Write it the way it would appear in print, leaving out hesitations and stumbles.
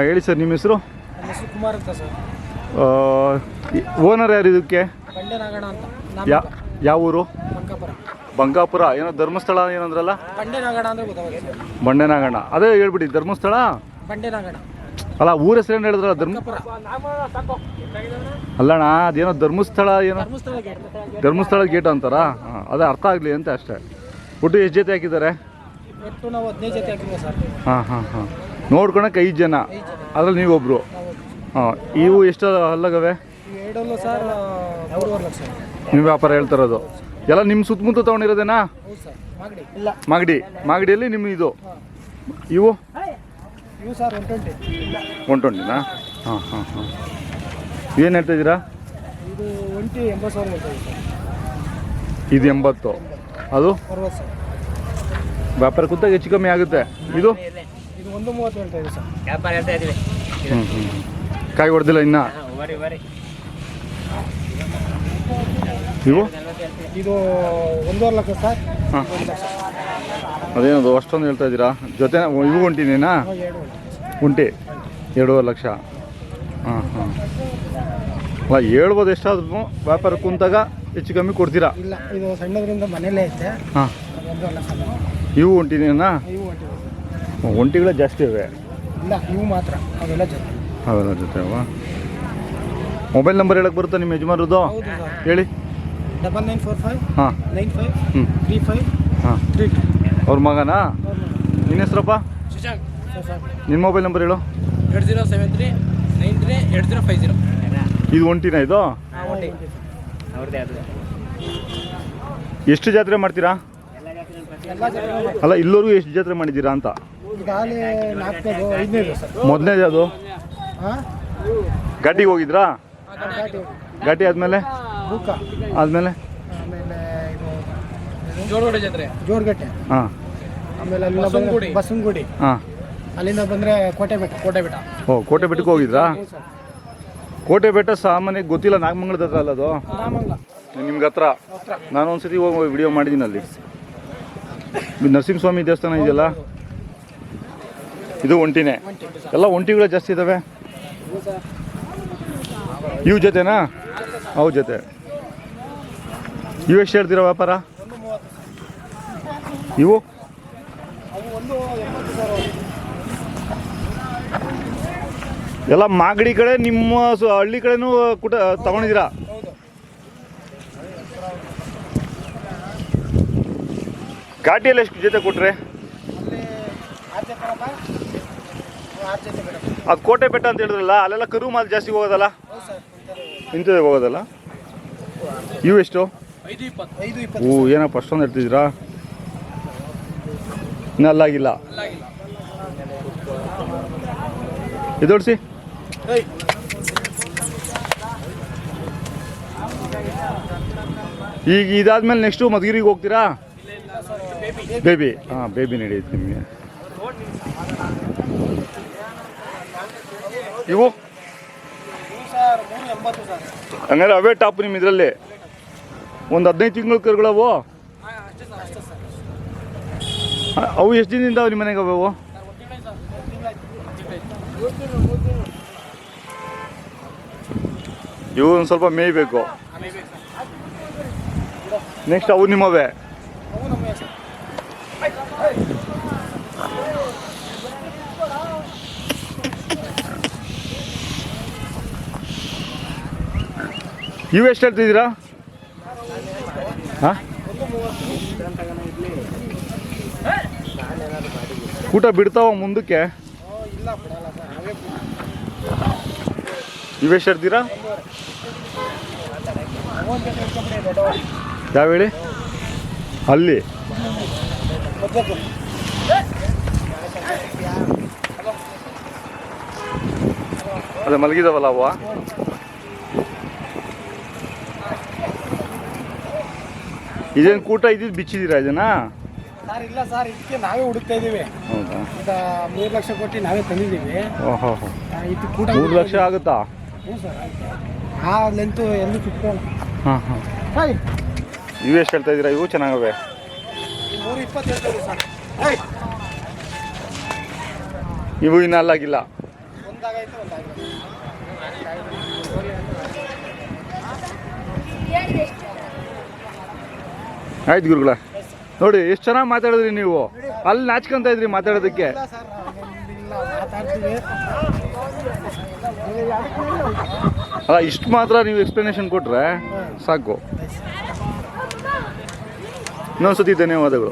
ಹೇಳಿ ಸರ್, ನಿಮ್ಮ ಹೆಸರು? ನನ್ನ ಹೆಸರು ಕುಮಾರ್ ಅಂತ ಸರ್. ಓನರ್ ಯಾರು ಇದಕ್ಕೆ? ಬಂಡೆನಾಗಣ ಅಂತ. ಯಾವ ಊರು? ಬಂಕಾಪುರ. ಬಂಕಾಪುರ. ಏನೋ ಧರ್ಮಸ್ಥಳ ಏನಂದ್ರಲ್ಲ? ಬಂಡೆನಾಗಣ ಅಂದರೆ ಗೊತ್ತಾಗುತ್ತೆ. ಬಂಡೆನಾಗಣ ಅದೇ ಹೇಳ್ಬಿಡಿ. ಧರ್ಮಸ್ಥಳ ಬಂಡೆನಾಗಣ ಅಲ್ಲ, ಊರ ಹೆಸರೇನು ಹೇಳಿದ್ರಲ್ಲ? ಅಲ್ಲಣ್ಣ, ಅದೇನೋ ಧರ್ಮಸ್ಥಳ, ಏನೋ ಧರ್ಮಸ್ಥಳ ಗೇಟ್ ಅಂತಾರ. ಅದೇ ಅರ್ಥ ಆಗಲಿ ಅಂತ ಅಷ್ಟೇ. ಒಟ್ಟು ಎಷ್ಟು ಜೊತೆ ಹಾಕಿದ್ದಾರೆ? ಒಟ್ಟು ನಾವು 15 ಜೊತೆ ಹಾಕಿದ್ದೀವಿ ಸರ್. ಹಾಂ ನೋಡ್ಕೊಳಕ್ಕೆ 5 ಜನ, ಅದ್ರಲ್ಲಿ ನೀವೊಬ್ರು. ಇವು ಎಷ್ಟು ಅಲ್ಲಗವೆ? ಎರಡಲ್ಲೂ ಸರ್ 3.5 ಲಕ್ಷ. ನೀವು ವ್ಯಾಪಾರ ಹೇಳ್ತಾರದು ಎಲ್ಲ ನಿಮ್ಮ ಸುತ್ತಮುತ್ತ ತೊಗೊಂಡಿರೋದೇನಾ? ಹೌದು ಸರ್. ಮಾಗಡಿಯಲ್ಲಿ ನಿಮ್ಮ ಇದು. ಇವು ಸರ್ 120ನಾ? ಹಾಂ ಏನು ಹೇಳ್ತಾ ಇದ್ದೀರಾ? ಇದು 80,000 ಹೇಳ್ತಾ ಇದ್ದೀವಿ ಸರ್. ಇದು 80, ಅದು 60 ಸರ್. ವ್ಯಾಪಾರ ಕೂತಾಗ ಹೆಚ್ಚು ಕಮ್ಮಿ ಆಗುತ್ತೆ. ಇದು 1.30 ಹೇಳ್ತಾ ಇದ್ದೀವಿ ಸರ್. ವ್ಯಾಪಾರ ಹೇಳ್ತಾ ಇದ್ದೀವಿ. ಕಾಯಿ ಹೊಡೆದಿಲ್ಲ ಇನ್ನ. ಇವು ಇದು 1.5 ಲಕ್ಷ ಸರ್. ಹಾಂ, ಅದೇನದು ಅಷ್ಟೊಂದು ಹೇಳ್ತಾ ಇದ್ದೀರಾ? ಜೊತೆ ಇವು ಒಂಟಿನೇನಾ? ಒಂಟಿ 2.5 ಲಕ್ಷ. ಹಾಂ ಅಲ್ಲ, ಹೇಳ್ಬೋದು. ಎಷ್ಟಾದ್ರೂ ವ್ಯಾಪಾರ ಕುಂತಾಗ ಹೆಚ್ಚು ಕಮ್ಮಿ ಕೊಡ್ತೀರಾ? ಇಲ್ಲ, ಇದು ಸಣ್ಣದ್ರಿಂದ ಮನೇಲೇ ಐತೆ. ಹಾಂ, 1.5 ಲಕ್ಷ. ಇವು ಒಂಟಿನೇನಾ? ಇವು ಒಂಟಿಗಳೇ ಜಾಸ್ತಿ ಇವೆ. ಇಲ್ಲ, ಇವು ಮಾತ್ರ. ಅವೆಲ್ಲ ಜೊತೆ. ಅವೆಲ್ಲ ಜೊತೆ ಅವ. ಮೊಬೈಲ್ ನಂಬರ್ ಹೇಳಕ್ಕೆ ಬರುತ್ತಾ ನಿಮ್ಮ ಯಜಮಾನ್ರದ್ದು? ಹೇಳಿ. 9945 ಹಾಂ 9535 ಹಾಂ 32. ಅವ್ರ ಮಗನಾ? ನಿನ್ನ ಹೆಸರಪ್ಪ? ಶಶಾಂಕ್. ನಿನ್ನ ಮೊಬೈಲ್ ನಂಬರ್ ಹೇಳು. 2073932050. ಇದು ಒಂಟಿನ? ಇದು ಎಷ್ಟು ಜಾತ್ರೆ ಮಾಡ್ತೀರಾ? ಅಲ್ಲ, ಇಲ್ಲವರೆಗೂ ಎಷ್ಟು ಜಾತ್ರೆ ಮಾಡಿದ್ದೀರಾ ಅಂತ? ಈಗಾಗಲೇ 4ನೇದು 5ನೇದು ಸರ್. ಮೊದಲನೇದು ಅದು ಘಾಟಿಗೆ ಹೋಗಿದ್ರಾ? ಘಾಟಿ ಆದಮೇಲೆ ಆಮೇಲೆ ಜೋಡಗಟ್ಟೆ. ಹಾಂ, ಆಮೇಲೆ ಬಸವನಗುಡಿ. ಹಾಂ, ಅಲ್ಲಿಂದ ಬಂದರೆ ಕೋಟೆ ಬೆಟ್ಟ. ಓ, ಕೋಟೆ ಬೆಟ್ಟಕ್ಕೆ ಹೋಗಿದ್ರಾ? ಕೋಟೆ ಬೆಟ್ಟ ಸಾಮಾನ್ಯ ಗೊತ್ತಿಲ್ಲ. ನಾಗಮಂಗಲದ ಹತ್ರ ಅಲ್ಲ ಅದು? ನಿಮ್ಗೆ ಹತ್ರ. ನಾನು ಒಂದ್ಸತಿ ಹೋಗಿ ವಿಡಿಯೋ ಮಾಡಿದ್ದೀನಿ. ಅಲ್ಲಿ ನರಸಿಂಹಸ್ವಾಮಿ ದೇವಸ್ಥಾನ ಇದೆಯಲ್ಲ, ಇದು ಒಂಟಿನೇ. ಎಲ್ಲ ಒಂಟಿಗಳೇ ಜಾಸ್ತಿ ಇದ್ದಾವೆ. ಇವು ಜೊತೆನಾ? ಅವು ಜೊತೆ. ಇವು ಎಷ್ಟು ಹೇಳ್ತೀರಾ ವ್ಯಾಪಾರ? ಇವು ಎಲ್ಲ ಮಾಗಡಿ ಕಡೆ, ನಿಮ್ಮ ಹಳ್ಳಿ ಕಡೆನೂ ತಗೊಂಡಿದ್ದೀರಾ? ಘಾಟಿಯಲ್ಲಿ ಎಷ್ಟು ಜೊತೆ ಕೊಟ್ರೆ? ಅದು ಕೋಟೆ ಬೆಟ್ಟ ಅಂತ ಹೇಳಿದ್ರಲ್ಲ, ಅಲ್ಲೆಲ್ಲ ಕರು ಮಾಲ್ ಜಾಸ್ತಿ ಹೋಗೋದಲ್ಲ? ಇಂಥದ್ದೇ ಹೋಗೋದಲ್ಲ? ಇವು ಎಷ್ಟು? 5.20. ಓ, ಏನಪ್ಪ ಅಷ್ಟೊಂದು ಹೇಳ್ತಿದ್ದೀರಾ? ಇನ್ನೂ ಅಲ್ಲಾಗಿಲ್ಲ. ಇದೋಡಿಸಿ. ಈಗ ಇದಾದ್ಮೇಲೆ ನೆಕ್ಸ್ಟು ಮಧುಗಿರಿಗೆ ಹೋಗ್ತೀರಾ? ಬೇಬಿ. ಹಾಂ, ಬೇಬಿ ನಡೆಯುತ್ತೆ ನಿಮಗೆ. ಇವು ಹಂಗಾರೆ ಅವೇ ಟಾಪ್ ನಿಮ್ಮ ಇದರಲ್ಲಿ? ಒಂದು 15 ತಿಂಗಳು ಕರುಗಳವು? ಅವು ಎಷ್ಟು ದಿನದಿಂದ ನಿಮ್ಮ ಮನೆಗೆ ಅವು? ಇವು ಒಂದು ಸ್ವಲ್ಪ ಮೇಯ್ಬೇಕು. ನೆಕ್ಸ್ಟ್ ಅವು ನಿಮ್ಮವೇ? ಇವು ಎಷ್ಟು ಹೇಳ್ತಿದ್ದೀರಾ? ಹಾಂ, ಊಟ ಬಿಡ್ತಾವ ಮುಂದಕ್ಕೆ? ಇವೆಷ್ಟು ಹೇಳ್ತೀರಾ? ಯಾವ ಹೇಳಿ? ಅಲ್ಲಿ ಅದೇ ಮಲಗಿದಾವಲ್ಲ ಅವ? ಇದೇನು ಕೂಟ ಇದ್ದಿದ್ದು ಬಿಚ್ಚಿದ್ದೀರಾ ಇದನ್ನ? ಸರ್ ಇಲ್ಲ ಸರ್, ಇದಕ್ಕೆ ನಾವೇ ಹುಡುಕ್ತಾ ಇದ್ದೀವಿ. ಹೌದಾ? ಈಗ 3 ಲಕ್ಷ ಕೊಟ್ಟು ನಾವೇ ತಂದಿದ್ದೀವಿ. ಓಹೋ, ಇದು ಕೂಟ 3 ಲಕ್ಷ ಆಗುತ್ತಾ? ಹ್ಞೂ ಸರ್. ಆ ಲೆಂತು ಎಲ್ಲೂ ಸಿಕ್ಕೋಲ್ಲ. ಹಾಂ ಇವು ಎಷ್ಟು ಹೇಳ್ತಾ ಇದ್ದೀರಾ? ಇವು ಚೆನ್ನಾಗವೆ. 320 ಹೇಳ್ತಾ ಇದ್ದೀವಿ ಸರ್. ಇವು ಇನ್ನೂ ಅಲ್ಲಾಗಿಲ್ಲ? ಒಂದಾಗೈತೆ ಒಂದಾಗೈತೆ. ಆಯ್ತು ಗುರುಗಳ ನೋಡಿ ಎಷ್ಟು ಚೆನ್ನಾಗಿ ಮಾತಾಡಿದ್ರಿ ನೀವು. ಅಲ್ಲಿ ನಾಚ್ಕೊಂತ ಇದ್ರಿ ಮಾತಾಡೋದಕ್ಕೆ. ಇಲ್ಲ ಸರ್, ಇಲ್ಲ ಮಾತಾಡ್ತೀವಿ. ಅಲ್ಲ ಇಷ್ಟು ಮಾತ್ರ ನೀವು ಎಕ್ಸ್ಪ್ಲನೇಷನ್ ಕೊಟ್ರೆ ಸಾಕು. ಇನ್ನೊಂದ್ಸತಿ ಧನ್ಯವಾದಗಳು.